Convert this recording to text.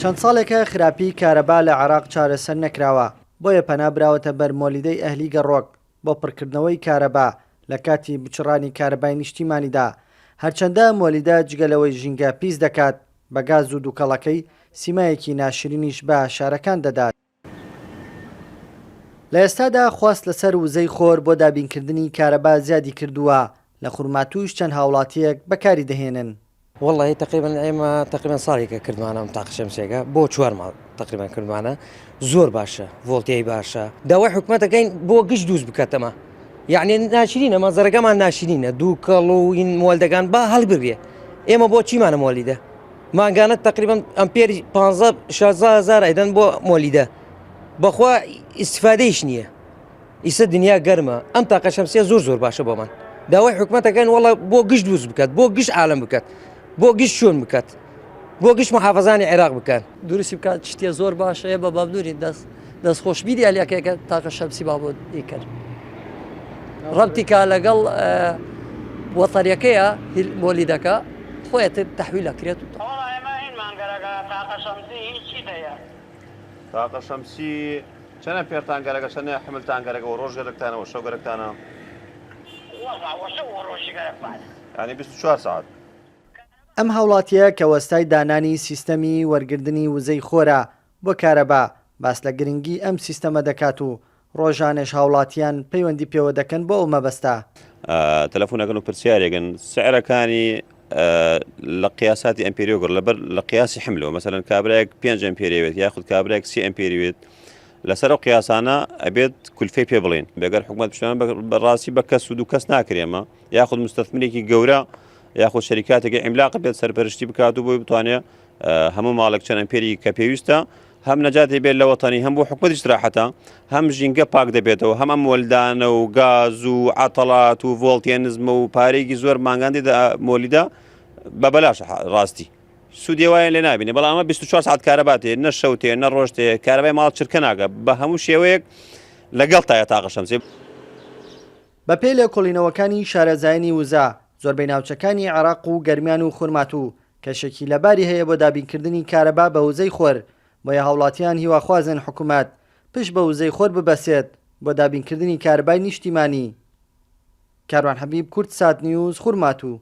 چەند ساڵێکە خراپی کارەبا لە عێراق چارەسەر نەکراوە، بۆیە پەنا براوەتە بەر مۆلیدەی ئەهلی گەڕۆک بۆ پڕکردنەوەی کارەبا لە کاتی بچڕانی کارەبای نیشتیمانیدا. هەرچەندە مۆلیدە جگەلەوەی ژینگە پیس دەکات، بە گاز و دووکەڵەکەی سیمایەکی ناشرینیش بە شارەکان دەدات. لە ئێستادا خواست لەسەر وزەی خۆر بۆ دابینکردنی کارەبا زیادی کردووە، لە خورماتوش چەند هاوڵاتیەک بەکاری دەهێنن. والله تقريبا ئێمە تقریبا ساڵێکە کردمانە ئەم تاقە شەمسێکە بۆ 4 ماڵ تقریبا کردمانە، زۆر باشە، ڤۆڵتیای باشە، داوای حکوومەتەکەین بۆ گشت دروست بکاتەمە، یعنی ناشرینە مەزەرەکەمان ناشرینە، دووکەڵ و این مۆلدەکان با هەڵبڕێ. ئێمە بۆ چیمانە مۆلیدە ماگانە تقریبا ئەمپێری 15,000 ئەیدەن بۆ مۆلیدە، بەخوا ئیسفادەیش نییە. ئیسە دنیا گەرمە، ئەم تاقە شەمسیە زۆر باشە بۆمان. داوای حکوومەتەکەین وڵا بۆ گشت دروست بکات، بۆ گشت عالم بکات، بۆ گشت شوێن بکات، بۆ گشت محافەزانی عێراق بکات، دروستی بکات. شتێ زۆر باشەیە بە بابنووری دەستخۆشبیری ئەلیەکەیەکە تاقە شەمسی با بۆ دیکرد. ڕەبتیکە لەگەڵ وەتەریەکەیە مۆلیدەکە خۆیەتر تەحویلە کرێت. تاقە شەمسی چەنە پێرتانگەرەکە چەنە حملتانگەرەکە و ڕۆژگەرەکتانەوە شەوگەرەکتانە؟ ینی 24 ساعت. ئەم هاوڵاتیە کە وەستای دانانی سیستەمی وەرگردنی وزەی خۆرە بۆ کارەبا باس لە گرنگی ئەم سیستەمە دەکات و ڕۆژانێش هاوڵاتیان پەیوەندی پێوە دەکەن بۆ ئەو مەبەستە. تەلەفۆنەکەن و پرسیارێکن سعرەکانی لە قیاساتی ئەمپێریۆگەڕ لەبەر لە قیاسی حملەوە، مەسەلەن کابراەک 5 ئەمپێریوێت یاخود کابراەک 30 ئەمپێریوێت، لەسەر ئەو قیاسانە ئەبێت کولفەی پێ بڵێن بەگەر حکوومەت پشتیوان بەڕاستی بە کەس و دوو کەس ناکرێمە، یاخود مستەثمرێکی گەورە یاخود شەریکاتێکی عیملاق بێت سەرپەرشتی بکات و بۆی بتوانێت هەموو ماڵێک چەند ئەمپێری کە پێویستە هەم نەجاتی بێت لە وەتانی، هەم بۆ حکوومەت استراحەتە، هەم ژینگە پاک دەبێتەوە، هەم ئەم وەلدانە و گاز و عەتەڵات و ڤۆڵتێنزمە و پارێکی زۆر مانگاندی مۆلیدە بە بەلاش ڕاستی سوودی وایە لێ نابینێ. بەڵام ئەمە 24 ساعت کارەباتێ، نە شەوتێ نە ڕۆژتێ، کارەبای ماڵ چرکە ناکە، بە هەموو شێوەیەک لەگەڵ تایە تاقە شەمسێ. بە پێی لێکۆڵینەوەکانی شارەزایانی وزە، زۆربەی ناوچەکانی عێراق و گەرمیان و خورماتوو کەشێکی لەباری هەیە بۆ دابینکردنی کارەبا بە وزەی خۆر، بۆیە هاوڵاتیان هیواخوازن حکوومەت پشت بە وزەی خۆر ببەسێت بۆ دابینکردنی کارەبای نیشتیمانی. کاروان حەبیب، کورتسات نیوز، خورماتوو.